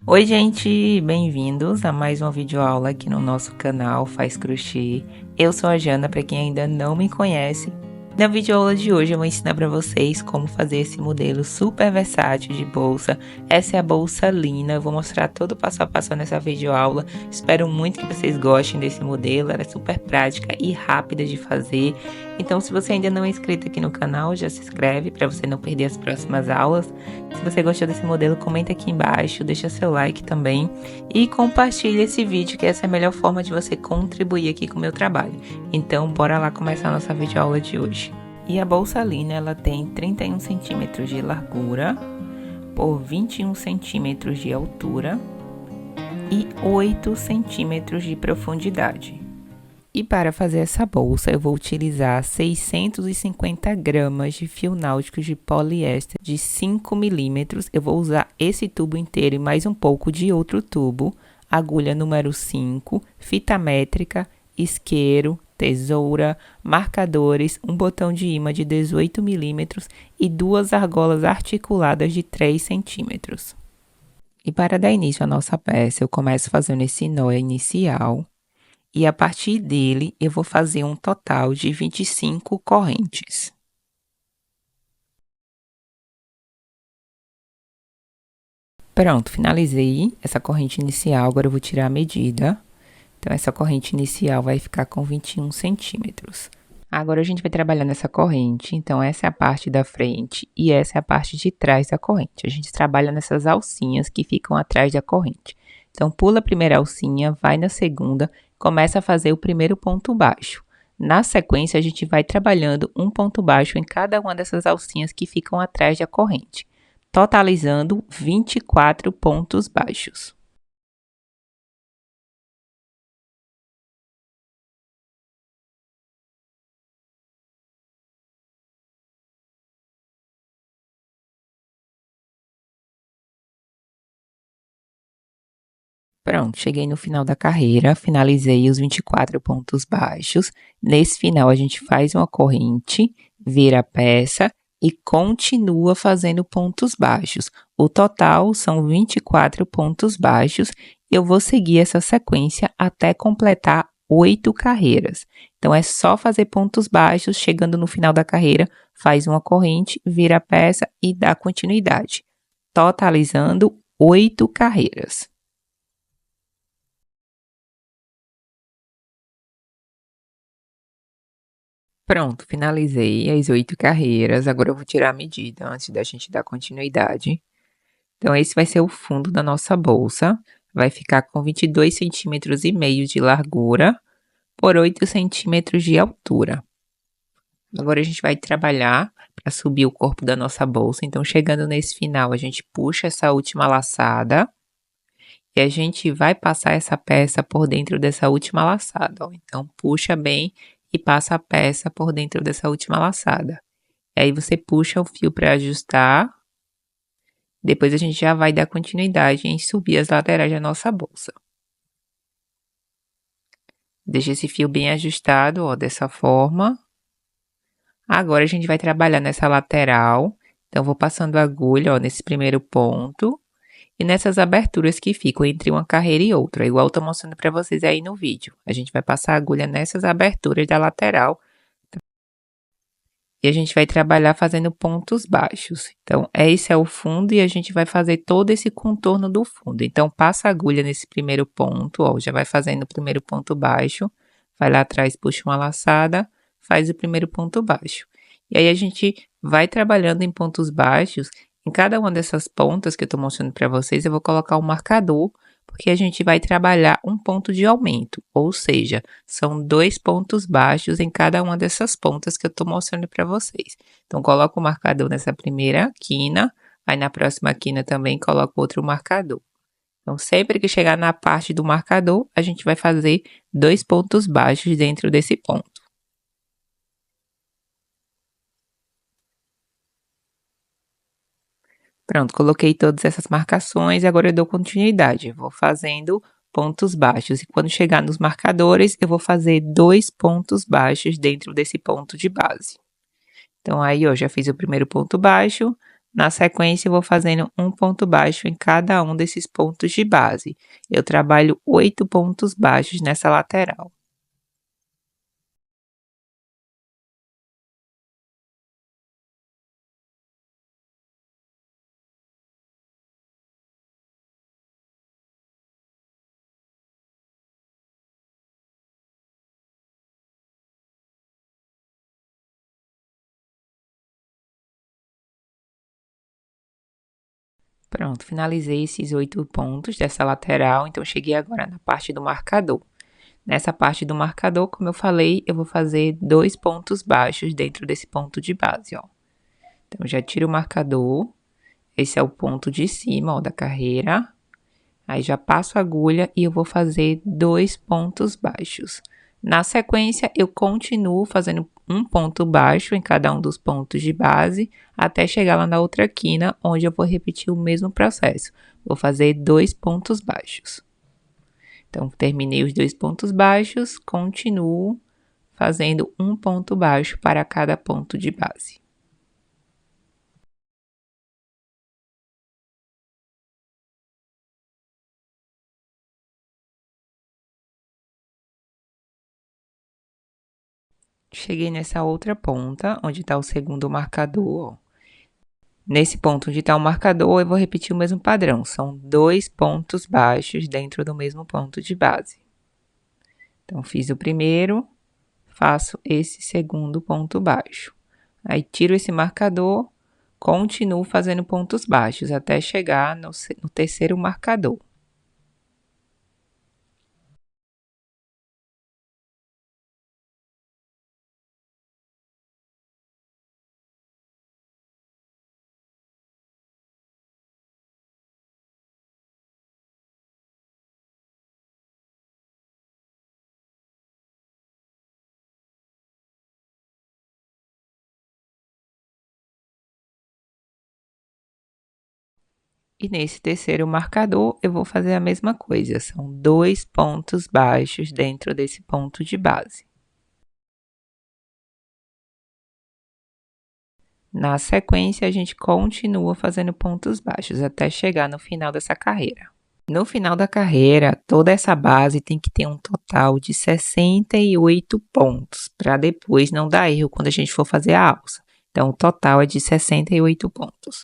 Oi gente, bem-vindos a mais uma videoaula aqui no nosso canal Faz Crochê. Eu sou a Jana, para quem ainda não me conhece. Na videoaula de hoje eu vou ensinar para vocês como fazer esse modelo super versátil de bolsa. Essa é a bolsa Lina, eu vou mostrar todo o passo a passo nessa videoaula. Espero muito que vocês gostem desse modelo, ela é super prática e rápida de fazer. Então, se você ainda não é inscrito aqui no canal, já se inscreve para você não perder as próximas aulas. Se você gostou desse modelo, comenta aqui embaixo, deixa seu like também e compartilha esse vídeo, que essa é a melhor forma de você contribuir aqui com o meu trabalho. Então, bora lá começar a nossa videoaula de hoje. E a bolsa Lina, ela tem 31 centímetros de largura por 21 centímetros de altura e 8 centímetros de profundidade. E para fazer essa bolsa, eu vou utilizar 650 gramas de fio náutico de poliéster de 5 milímetros. Eu vou usar esse tubo inteiro e mais um pouco de outro tubo, agulha número 5, fita métrica, isqueiro, tesoura, marcadores, um botão de imã de 18 milímetros e duas argolas articuladas de 3 centímetros. E para dar início à nossa peça, eu começo fazendo esse nó inicial. E a partir dele, eu vou fazer um total de 25 correntes. Pronto, finalizei essa corrente inicial, agora eu vou tirar a medida. Então, essa corrente inicial vai ficar com 21 centímetros. Agora, a gente vai trabalhar nessa corrente, então essa é a parte da frente e essa é a parte de trás da corrente. A gente trabalha nessas alcinhas que ficam atrás da corrente. Então, pula a primeira alcinha, vai na segunda, começa a fazer o primeiro ponto baixo. Na sequência, a gente vai trabalhando um ponto baixo em cada uma dessas alcinhas que ficam atrás da corrente, totalizando 24 pontos baixos. Pronto, cheguei no final da carreira, finalizei os 24 pontos baixos. Nesse final, a gente faz uma corrente, vira a peça e continua fazendo pontos baixos. O total são 24 pontos baixos e eu vou seguir essa sequência até completar 8 carreiras. Então, é só fazer pontos baixos, chegando no final da carreira, faz uma corrente, vira a peça e dá continuidade, totalizando 8 carreiras. Pronto, finalizei as 8 carreiras. Agora eu vou tirar a medida antes da gente dar continuidade. Então, esse vai ser o fundo da nossa bolsa. Vai ficar com 22 centímetros e meio de largura por 8 centímetros de altura. Agora a gente vai trabalhar para subir o corpo da nossa bolsa. Então, chegando nesse final, a gente puxa essa última laçada e a gente vai passar essa peça por dentro dessa última laçada, ó. Então, puxa bem e passa a peça por dentro dessa última laçada. Aí você puxa o fio para ajustar. Depois a gente já vai dar continuidade em subir as laterais da nossa bolsa. Deixa esse fio bem ajustado, ó, dessa forma. Agora a gente vai trabalhar nessa lateral. Então, vou passando a agulha, ó, nesse primeiro ponto. E nessas aberturas que ficam entre uma carreira e outra, igual eu tô mostrando para vocês aí no vídeo. A gente vai passar a agulha nessas aberturas da lateral. E a gente vai trabalhar fazendo pontos baixos. Então, esse é o fundo e a gente vai fazer todo esse contorno do fundo. Então, passa a agulha nesse primeiro ponto, ó, já vai fazendo o primeiro ponto baixo. Vai lá atrás, puxa uma laçada, faz o primeiro ponto baixo. E aí, a gente vai trabalhando em pontos baixos. Em cada uma dessas pontas que eu tô mostrando para vocês, eu vou colocar um marcador, porque a gente vai trabalhar um ponto de aumento, ou seja, são 2 pontos baixos em cada uma dessas pontas que eu tô mostrando para vocês. Então, coloco o marcador nessa primeira quina, aí na próxima quina também coloco outro marcador. Então, sempre que chegar na parte do marcador, a gente vai fazer 2 pontos baixos dentro desse ponto. Pronto, coloquei todas essas marcações e agora eu dou continuidade. Vou fazendo pontos baixos e quando chegar nos marcadores, eu vou fazer 2 pontos baixos dentro desse ponto de base. Então, aí, ó, já fiz o primeiro ponto baixo, Na sequência, eu vou fazendo um ponto baixo em cada um desses pontos de base. Eu trabalho 8 pontos baixos nessa lateral. Pronto, finalizei esses 8 pontos dessa lateral, então cheguei agora na parte do marcador. Nessa parte do marcador, como eu falei, eu vou fazer 2 pontos baixos dentro desse ponto de base, ó. Então, já tiro o marcador, esse é o ponto de cima, ó, da carreira. Aí já passo a agulha e eu vou fazer 2 pontos baixos. Na sequência, eu continuo fazendo um ponto baixo em cada um dos pontos de base, até chegar lá na outra quina, onde eu vou repetir o mesmo processo. Vou fazer 2 pontos baixos. Então, terminei os 2 pontos baixos, continuo fazendo um ponto baixo para cada ponto de base. Cheguei nessa outra ponta, onde está o segundo marcador, ó. Nesse ponto onde está o marcador, eu vou repetir o mesmo padrão. São 2 pontos baixos dentro do mesmo ponto de base. Então, fiz o primeiro, faço esse segundo ponto baixo. Aí, tiro esse marcador, continuo fazendo pontos baixos até chegar no terceiro marcador. E nesse terceiro marcador, eu vou fazer a mesma coisa. São 2 pontos baixos dentro desse ponto de base. Na sequência, a gente continua fazendo pontos baixos até chegar no final dessa carreira. No final da carreira, toda essa base tem que ter um total de 68 pontos, para depois não dar erro quando a gente for fazer a alça. Então, o total é de 68 pontos.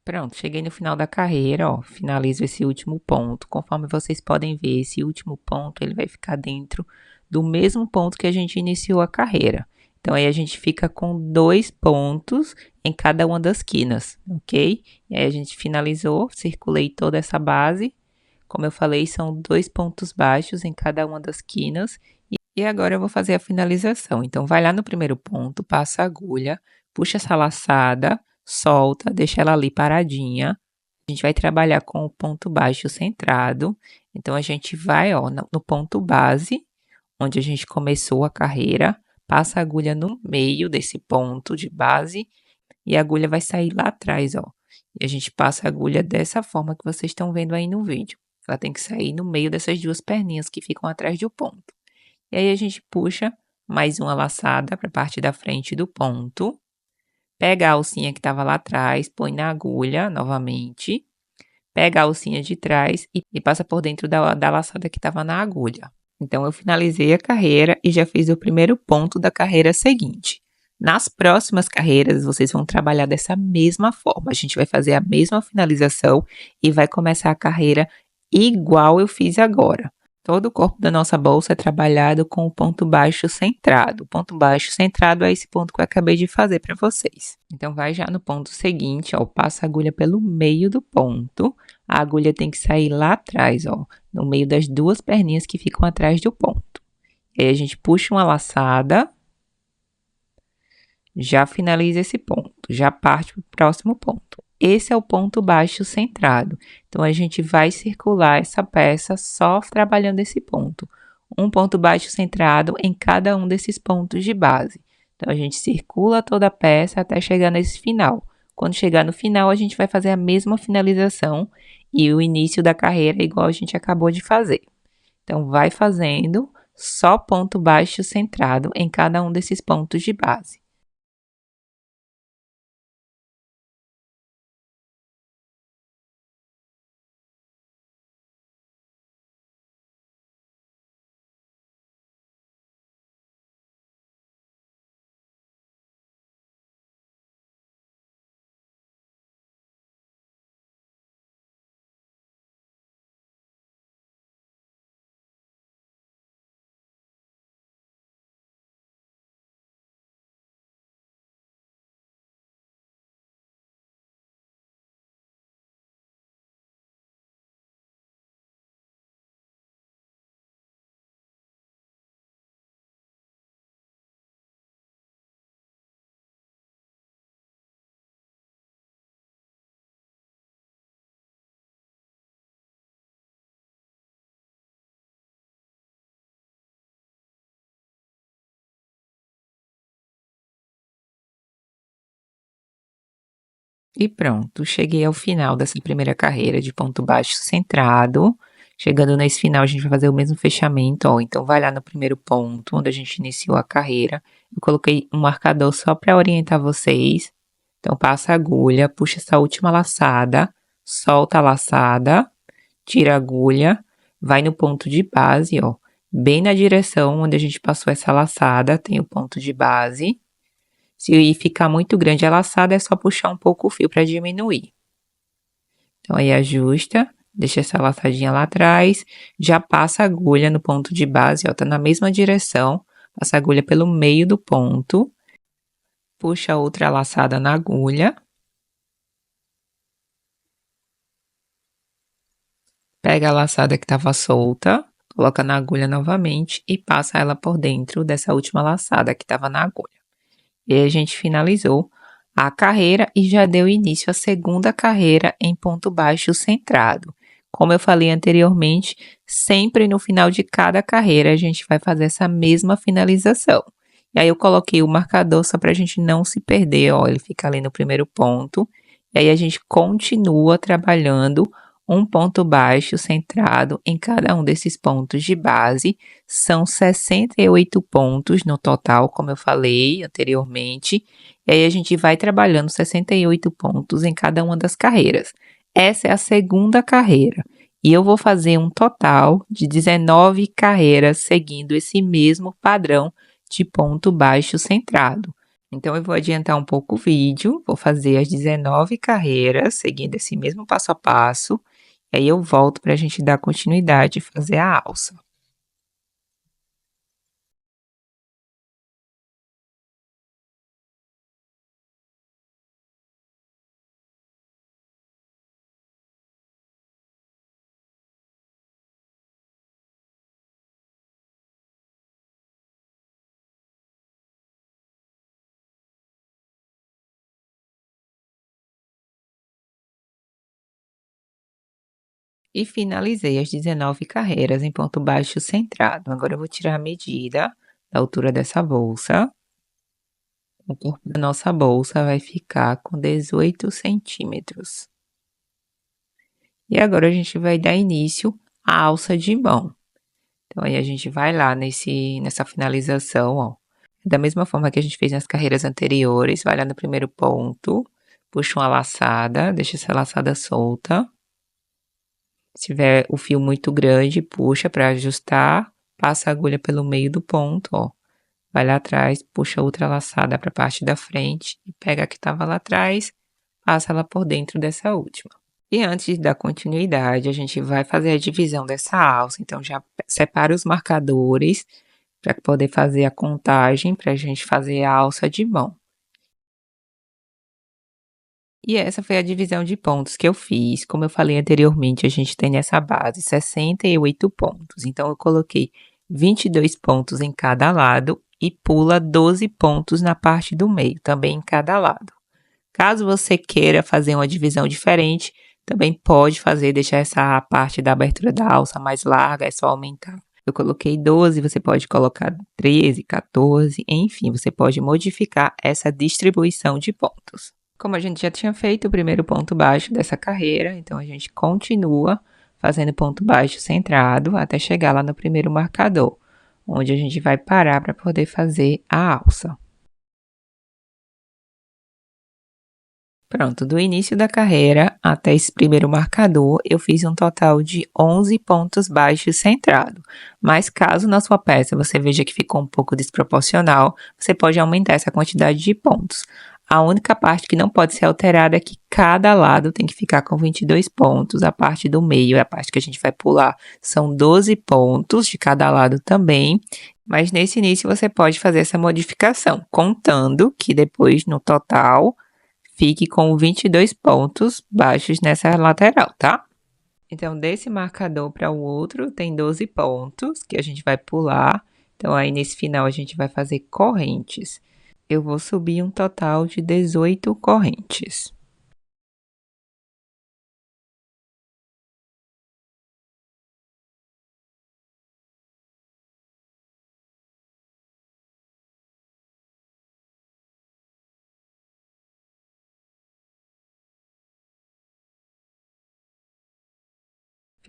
Pronto, cheguei no final da carreira, ó, finalizo esse último ponto. Conforme vocês podem ver, esse último ponto ele vai ficar dentro do mesmo ponto que a gente iniciou a carreira. Então, aí a gente fica com 2 pontos em cada uma das quinas, ok? E aí a gente finalizou, circulei toda essa base. Como eu falei, são 2 pontos baixos em cada uma das quinas. E agora eu vou fazer a finalização. Então, vai lá no primeiro ponto, passa a agulha, puxa essa laçada, solta, deixa ela ali paradinha. A gente vai trabalhar com o ponto baixo centrado. Então, a gente vai, ó, no ponto base, onde a gente começou a carreira, passa a agulha no meio desse ponto de base e a agulha vai sair lá atrás, ó. E a gente passa a agulha dessa forma que vocês estão vendo aí no vídeo. Ela tem que sair no meio dessas duas perninhas que ficam atrás do ponto. E aí a gente puxa mais uma laçada para a parte da frente do ponto. Pega a alcinha que estava lá atrás, põe na agulha novamente. Pega a alcinha de trás e passa por dentro da laçada que estava na agulha. Então, eu finalizei a carreira e já fiz o primeiro ponto da carreira seguinte. Nas próximas carreiras, vocês vão trabalhar dessa mesma forma. A gente vai fazer a mesma finalização e vai começar a carreira igual eu fiz agora. Todo o corpo da nossa bolsa é trabalhado com o ponto baixo centrado. O ponto baixo centrado é esse ponto que eu acabei de fazer para vocês. Então, vai já no ponto seguinte, ó, passa a agulha pelo meio do ponto. A agulha tem que sair lá atrás, ó, no meio das duas perninhas que ficam atrás do ponto. E aí, a gente puxa uma laçada, já finaliza esse ponto, já parte para o próximo ponto. Esse é o ponto baixo centrado. Então, a gente vai circular essa peça só trabalhando esse ponto. Um ponto baixo centrado em cada um desses pontos de base. Então, a gente circula toda a peça até chegar nesse final. Quando chegar no final, a gente vai fazer a mesma finalização e o início da carreira igual a gente acabou de fazer. Então, vai fazendo só ponto baixo centrado em cada um desses pontos de base. E pronto, cheguei ao final dessa primeira carreira de ponto baixo centrado. Chegando nesse final, a gente vai fazer o mesmo fechamento, ó. Então, vai lá no primeiro ponto, onde a gente iniciou a carreira. Eu coloquei um marcador só para orientar vocês. Então, passa a agulha, puxa essa última laçada, solta a laçada, tira a agulha, vai no ponto de base, ó. Bem na direção onde a gente passou essa laçada, tem o ponto de base. Se ficar muito grande a laçada, é só puxar um pouco o fio para diminuir. Então, aí ajusta, deixa essa laçadinha lá atrás, já passa a agulha no ponto de base, ó, tá na mesma direção, passa a agulha pelo meio do ponto, puxa outra laçada na agulha, pega a laçada que estava solta, coloca na agulha novamente e passa ela por dentro dessa última laçada que estava na agulha. E aí a gente finalizou a carreira e já deu início à segunda carreira em ponto baixo centrado. Como eu falei anteriormente, sempre no final de cada carreira a gente vai fazer essa mesma finalização. E aí eu coloquei o marcador só para a gente não se perder, ó, ele fica ali no primeiro ponto. E aí a gente continua trabalhando um ponto baixo centrado em cada um desses pontos de base. São 68 pontos no total, como eu falei anteriormente. E aí a gente vai trabalhando 68 pontos em cada uma das carreiras. Essa é a segunda carreira. E eu vou fazer um total de 19 carreiras seguindo esse mesmo padrão de ponto baixo centrado. Então, eu vou adiantar um pouco o vídeo, vou fazer as 19 carreiras seguindo esse mesmo passo a passo. E aí eu volto para a gente dar continuidade e fazer a alça. E finalizei as 19 carreiras em ponto baixo centrado. Agora eu vou tirar a medida da altura dessa bolsa. O corpo da nossa bolsa vai ficar com 18 centímetros. E agora a gente vai dar início à alça de mão. Então aí a gente vai lá nessa finalização, ó. Da mesma forma que a gente fez nas carreiras anteriores, vai lá no primeiro ponto, puxa uma laçada, deixa essa laçada solta. Se tiver o fio muito grande, puxa para ajustar, passa a agulha pelo meio do ponto, ó. Vai lá atrás, puxa outra laçada para a parte da frente e pega a que estava lá atrás, passa ela por dentro dessa última. E antes de dar continuidade, a gente vai fazer a divisão dessa alça. Então, já separa os marcadores para poder fazer a contagem, para a gente fazer a alça de mão. E essa foi a divisão de pontos que eu fiz. Como eu falei anteriormente, a gente tem nessa base 68 pontos. Então, eu coloquei 22 pontos em cada lado e pula 12 pontos na parte do meio, também em cada lado. Caso você queira fazer uma divisão diferente, também pode fazer, deixar essa parte da abertura da alça mais larga, é só aumentar. Eu coloquei 12, você pode colocar 13, 14, enfim, você pode modificar essa distribuição de pontos. Como a gente já tinha feito o primeiro ponto baixo dessa carreira, então a gente continua fazendo ponto baixo centrado até chegar lá no primeiro marcador, onde a gente vai parar para poder fazer a alça. Pronto, do início da carreira até esse primeiro marcador, eu fiz um total de 11 pontos baixos centrado. Mas caso na sua peça você veja que ficou um pouco desproporcional, você pode aumentar essa quantidade de pontos. A única parte que não pode ser alterada é que cada lado tem que ficar com 22 pontos. A parte do meio é a parte que a gente vai pular. São 12 pontos de cada lado também. Mas nesse início você pode fazer essa modificação, contando que depois no total fique com 22 pontos baixos nessa lateral, tá? Então, desse marcador para o outro, tem 12 pontos que a gente vai pular. Então, aí nesse final, a gente vai fazer correntes. Eu vou subir um total de 18 correntes.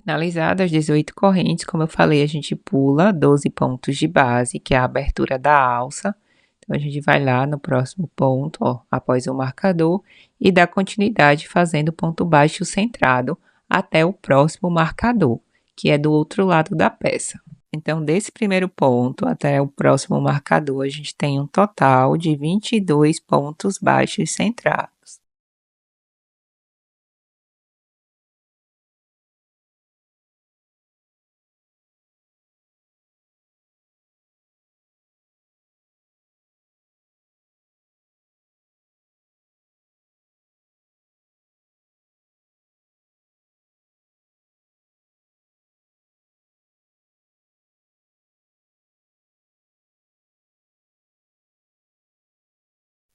Finalizadas as 18 correntes, como eu falei, a gente pula 12 pontos de base, que é a abertura da alça. Então, a gente vai lá no próximo ponto, ó, após o marcador, e dá continuidade fazendo ponto baixo centrado até o próximo marcador, que é do outro lado da peça. Então, desse primeiro ponto até o próximo marcador, a gente tem um total de 22 pontos baixos centrados.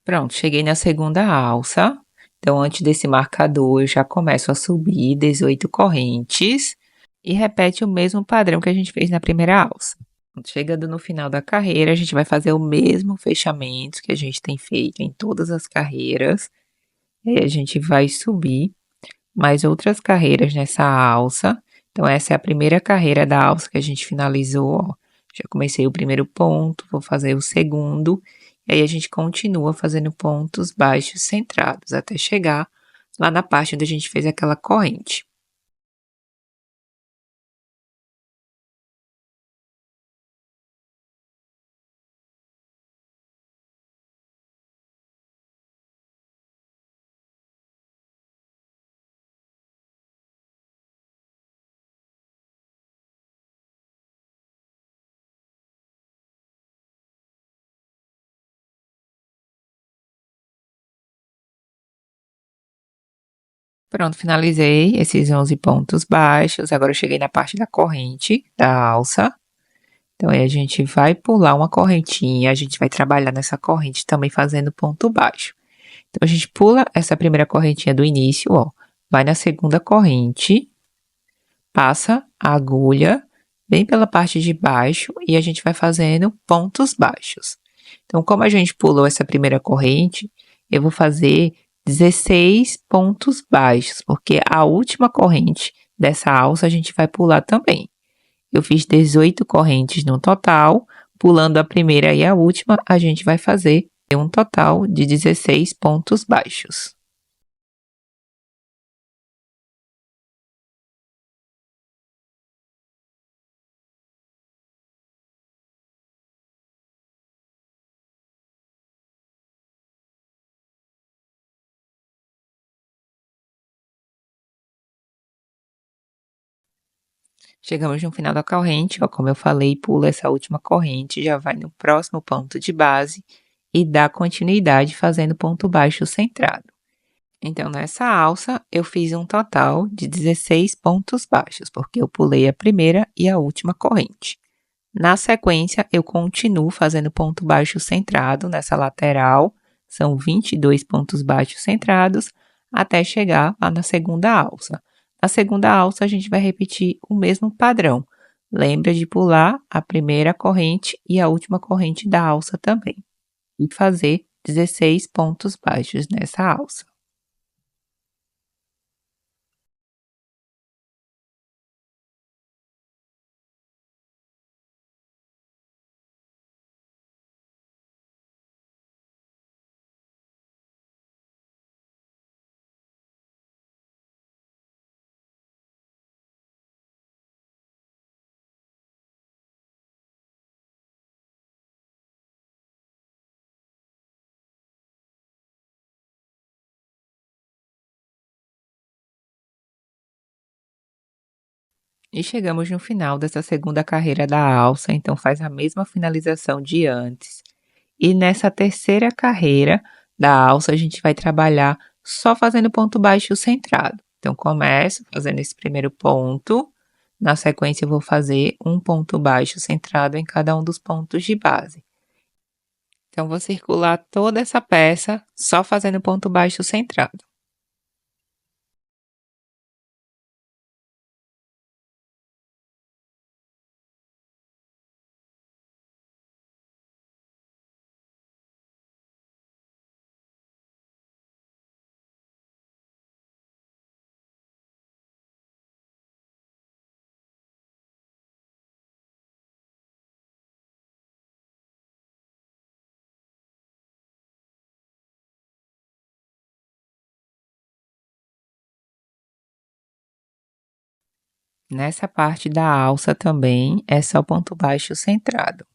Pronto, cheguei na segunda alça. Então, antes desse marcador, eu já começo a subir 18 correntes e repete o mesmo padrão que a gente fez na primeira alça. Chegando no final da carreira, a gente vai fazer o mesmo fechamento que a gente tem feito em todas as carreiras. E aí a gente vai subir mais outras carreiras nessa alça. Então, essa é a primeira carreira da alça que a gente finalizou, ó. Já comecei o primeiro ponto, vou fazer o segundo, e aí a gente continua fazendo pontos baixos centrados até chegar lá na parte onde a gente fez aquela corrente. Pronto, finalizei esses 11 pontos baixos. Agora eu cheguei na parte da corrente da alça. Então, aí a gente vai pular uma correntinha, a gente vai trabalhar nessa corrente também fazendo ponto baixo. Então, a gente pula essa primeira correntinha do início, ó, vai na segunda corrente, passa a agulha bem pela parte de baixo e a gente vai fazendo pontos baixos. Então, como a gente pulou essa primeira corrente, eu vou fazer 16 pontos baixos, porque a última corrente dessa alça a gente vai pular também. Eu fiz 18 correntes no total, pulando a primeira e a última, a gente vai fazer um total de 16 pontos baixos. Chegamos no final da corrente, ó, como eu falei, pula essa última corrente, já vai no próximo ponto de base e dá continuidade fazendo ponto baixo centrado. Então, nessa alça, eu fiz um total de 16 pontos baixos, porque eu pulei a primeira e a última corrente. Na sequência, eu continuo fazendo ponto baixo centrado nessa lateral, são 22 pontos baixos centrados, até chegar lá na segunda alça. Na segunda alça, a gente vai repetir o mesmo padrão. Lembra de pular a primeira corrente e a última corrente da alça também. E fazer 16 pontos baixos nessa alça. E chegamos no final dessa segunda carreira da alça, então faz a mesma finalização de antes. E nessa terceira carreira da alça, a gente vai trabalhar só fazendo ponto baixo centrado. Então, começo fazendo esse primeiro ponto. Na sequência, eu vou fazer um ponto baixo centrado em cada um dos pontos de base. Então, vou circular toda essa peça só fazendo ponto baixo centrado. Nessa parte da alça também é só ponto baixo centrado.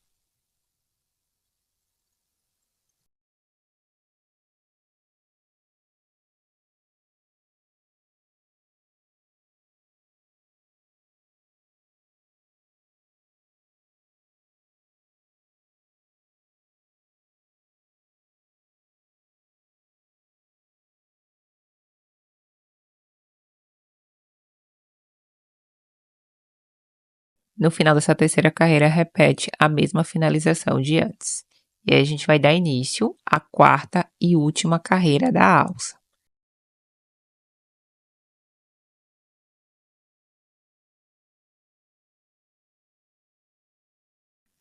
No final dessa terceira carreira, repete a mesma finalização de antes. E aí a gente vai dar início à quarta e última carreira da alça.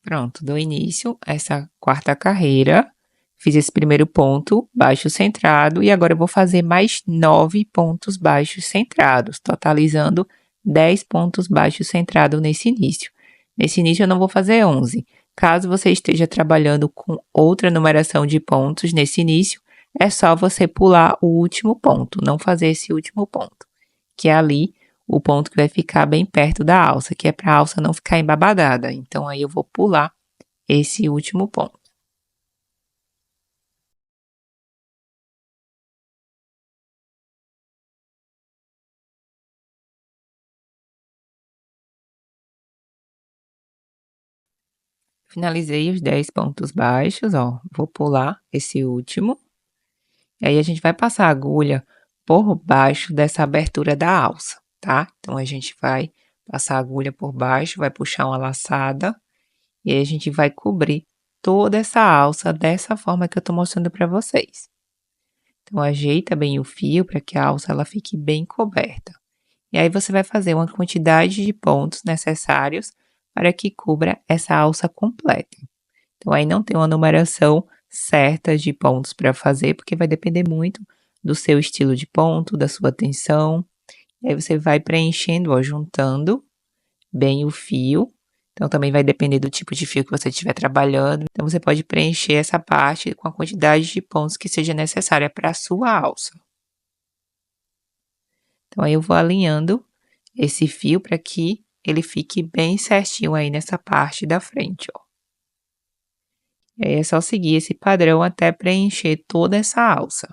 Pronto, dou início a essa quarta carreira. Fiz esse primeiro ponto baixo centrado e agora eu vou fazer mais 9 pontos baixos centrados, totalizando 10 pontos baixos centrados nesse início. Nesse início eu não vou fazer 11. Caso você esteja trabalhando com outra numeração de pontos nesse início, é só você pular o último ponto, não fazer esse último ponto, que é ali o ponto que vai ficar bem perto da alça, que é para a alça não ficar embabadada. Então aí eu vou pular esse último ponto. Finalizei os 10 pontos baixos, ó, vou pular esse último. E aí a gente vai passar a agulha por baixo dessa abertura da alça, tá? Então a gente vai passar a agulha por baixo, vai puxar uma laçada e aí a gente vai cobrir toda essa alça dessa forma que eu tô mostrando para vocês. Então ajeita bem o fio para que a alça ela fique bem coberta. E aí você vai fazer uma quantidade de pontos necessários para que cubra essa alça completa. Então aí não tem uma numeração certa de pontos para fazer, porque vai depender muito do seu estilo de ponto, da sua tensão. E aí você vai preenchendo, ó, juntando bem o fio. Então também vai depender do tipo de fio que você estiver trabalhando. Então você pode preencher essa parte com a quantidade de pontos que seja necessária para a sua alça. Então aí eu vou alinhando esse fio para que ele fique bem certinho aí nessa parte da frente, ó. E aí é só seguir esse padrão até preencher toda essa alça.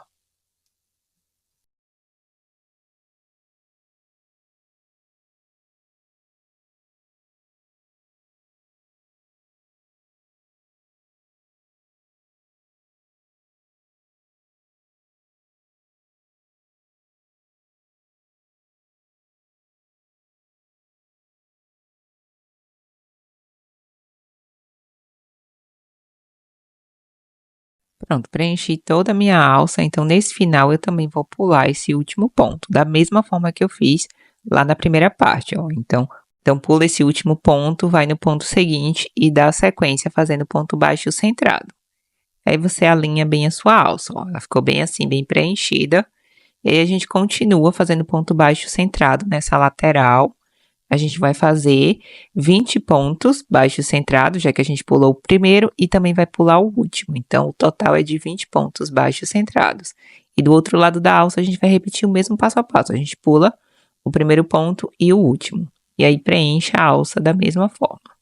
Pronto, preenchi toda a minha alça, então nesse final eu também vou pular esse último ponto, da mesma forma que eu fiz lá na primeira parte, ó. Então pula esse último ponto, vai no ponto seguinte e dá a sequência fazendo ponto baixo centrado. Aí você alinha bem a sua alça, ó. Ela ficou bem assim, bem preenchida. E aí a gente continua fazendo ponto baixo centrado nessa lateral. A gente vai fazer 20 pontos baixo centrado, já que a gente pulou o primeiro e também vai pular o último. Então, o total é de 20 pontos baixos centrados. E do outro lado da alça, a gente vai repetir o mesmo passo a passo. A gente pula o primeiro ponto e o último. E aí preenche a alça da mesma forma.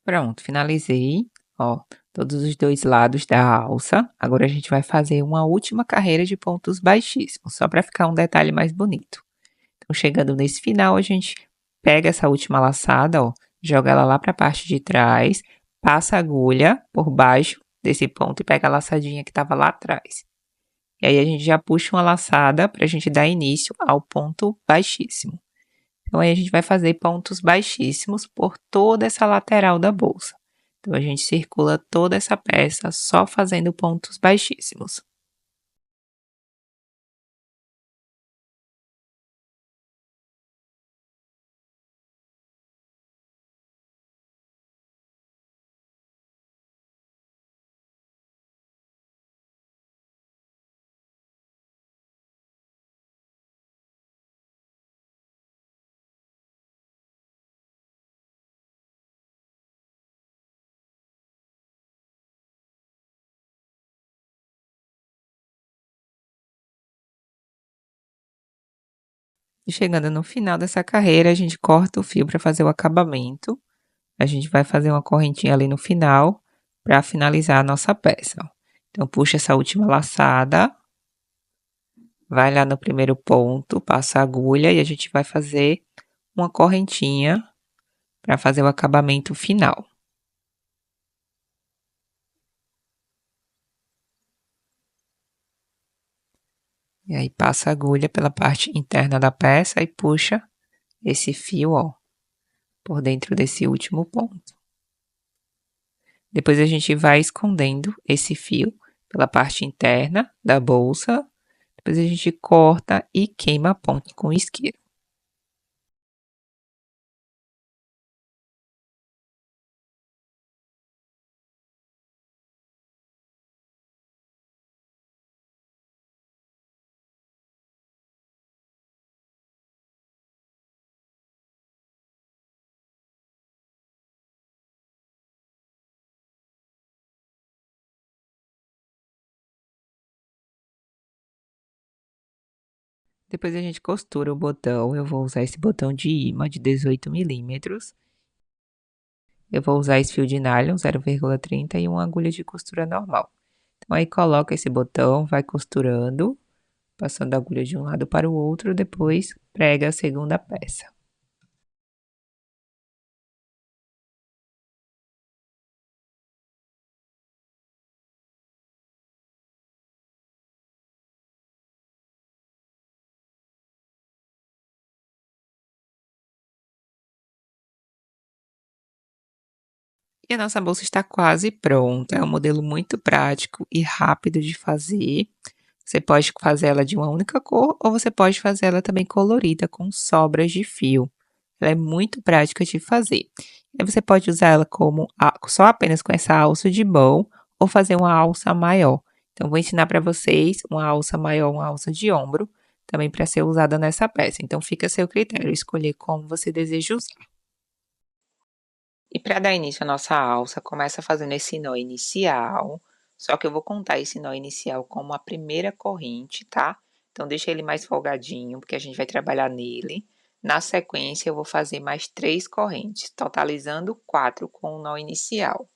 Pronto, finalizei, ó, todos os dois lados da alça. Agora a gente vai fazer uma última carreira de pontos baixíssimos, só para ficar um detalhe mais bonito. Então, chegando nesse final, a gente pega essa última laçada, ó, joga ela lá para a parte de trás, passa a agulha por baixo desse ponto e pega a laçadinha que estava lá atrás. E aí a gente já puxa uma laçada para a gente dar início ao ponto baixíssimo. Então aí a gente vai fazer pontos baixíssimos por toda essa lateral da bolsa. Então, a gente circula toda essa peça só fazendo pontos baixíssimos. E chegando no final dessa carreira, a gente corta o fio para fazer o acabamento. A gente vai fazer uma correntinha ali no final para finalizar a nossa peça. Então, puxa essa última laçada, vai lá no primeiro ponto, passa a agulha e a gente vai fazer uma correntinha para fazer o acabamento final. E aí passa a agulha pela parte interna da peça e puxa esse fio, ó, por dentro desse último ponto. Depois a gente vai escondendo esse fio pela parte interna da bolsa. Depois a gente corta e queima a ponta com isqueiro. Depois a gente costura o botão. Eu vou usar esse botão de imã de 18 milímetros. Eu vou usar esse fio de nylon 0,30 e uma agulha de costura normal. Então aí coloca esse botão, vai costurando, passando a agulha de um lado para o outro, depois prega a segunda peça. E a nossa bolsa está quase pronta. É um modelo muito prático e rápido de fazer. Você pode fazer ela de uma única cor ou você pode fazer ela também colorida com sobras de fio. Ela é muito prática de fazer. E você pode usar ela como só apenas com essa alça de mão ou fazer uma alça maior. Então, vou ensinar para vocês uma alça maior, uma alça de ombro, também para ser usada nessa peça. Então, fica a seu critério escolher como você deseja usar. E para dar início à nossa alça, começa fazendo esse nó inicial, só que eu vou contar esse nó inicial como a primeira corrente, tá? Então deixa ele mais folgadinho, porque a gente vai trabalhar nele. Na sequência, eu vou fazer mais 3 correntes, totalizando 4 com o nó inicial.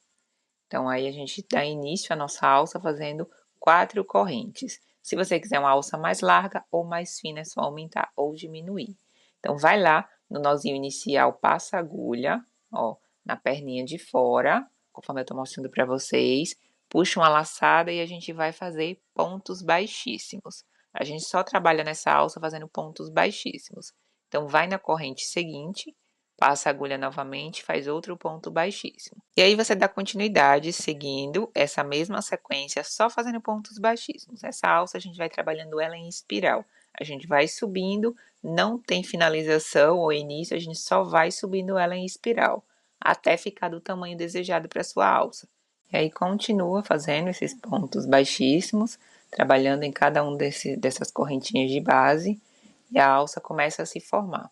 Então, aí a gente dá início à nossa alça fazendo 4 correntes. Se você quiser uma alça mais larga ou mais fina, é só aumentar ou diminuir. Então, vai lá no nozinho inicial, passa a agulha, ó, na perninha de fora, conforme eu tô mostrando para vocês. Puxa uma laçada e a gente vai fazer pontos baixíssimos. A gente só trabalha nessa alça fazendo pontos baixíssimos. Então, vai na corrente seguinte, passa a agulha novamente, faz outro ponto baixíssimo. E aí você dá continuidade seguindo essa mesma sequência, só fazendo pontos baixíssimos. Essa alça a gente vai trabalhando ela em espiral. A gente vai subindo, não tem finalização ou início, a gente só vai subindo ela em espiral, até ficar do tamanho desejado para sua alça. E aí continua fazendo esses pontos baixíssimos, trabalhando em cada um dessas correntinhas de base, e a alça começa a se formar.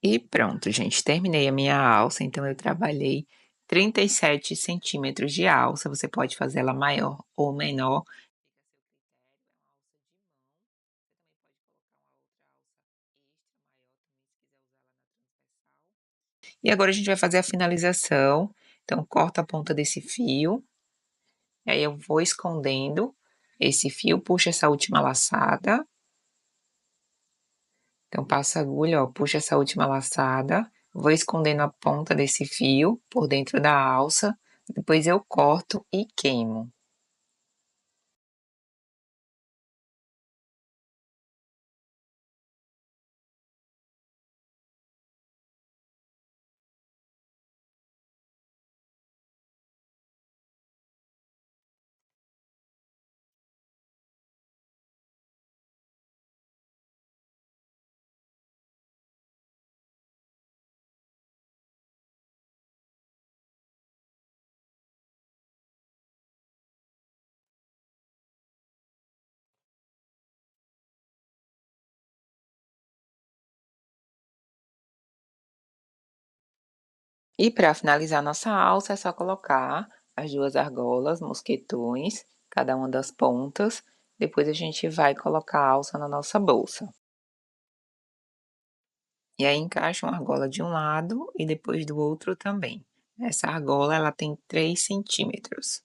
E pronto, gente, terminei a minha alça, então eu trabalhei 37 centímetros de alça, você pode fazer ela maior ou menor. E agora a gente vai fazer a finalização, então corta a ponta desse fio, e aí eu vou escondendo esse fio, puxa essa última laçada. Então passa a agulha, ó, puxa essa última laçada, vou escondendo a ponta desse fio por dentro da alça, depois eu corto e queimo. E para finalizar nossa alça, é só colocar as duas argolas, mosquetões, cada uma das pontas. Depois a gente vai colocar a alça na nossa bolsa. E aí encaixa uma argola de um lado e depois do outro também. Essa argola, ela tem 3 centímetros.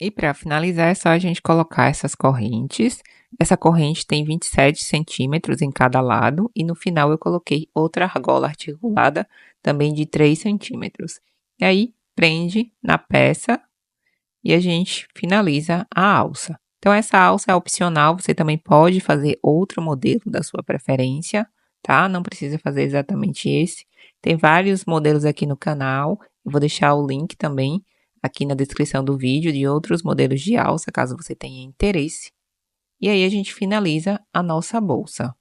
E para finalizar, é só a gente colocar essas correntes. Essa corrente tem 27 centímetros em cada lado e no final eu coloquei outra argola articulada também de 3 centímetros. E aí prende na peça e a gente finaliza a alça. Então essa alça é opcional, você também pode fazer outro modelo da sua preferência, tá? Não precisa fazer exatamente esse. Tem vários modelos aqui no canal, eu vou deixar o link também aqui na descrição do vídeo de outros modelos de alça, caso você tenha interesse. E aí a gente finaliza a nossa bolsa.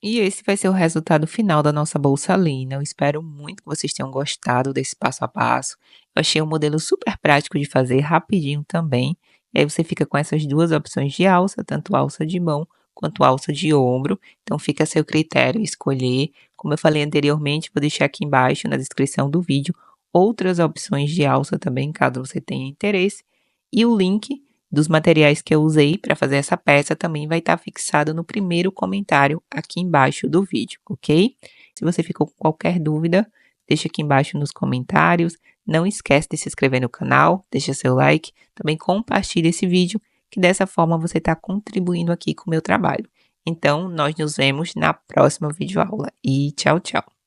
E esse vai ser o resultado final da nossa bolsa Lina. Eu espero muito que vocês tenham gostado desse passo a passo. Eu achei um modelo super prático de fazer, rapidinho também. E aí você fica com essas duas opções de alça, tanto alça de mão quanto alça de ombro. Então fica a seu critério escolher. Como eu falei anteriormente, vou deixar aqui embaixo na descrição do vídeo outras opções de alça também, caso você tenha interesse. E o link dos materiais que eu usei para fazer essa peça também vai estar fixado no primeiro comentário aqui embaixo do vídeo, ok? Se você ficou com qualquer dúvida, deixa aqui embaixo nos comentários. Não esquece de se inscrever no canal, deixa seu like, também compartilhe esse vídeo, que dessa forma você está contribuindo aqui com o meu trabalho. Então, nós nos vemos na próxima videoaula e tchau, tchau!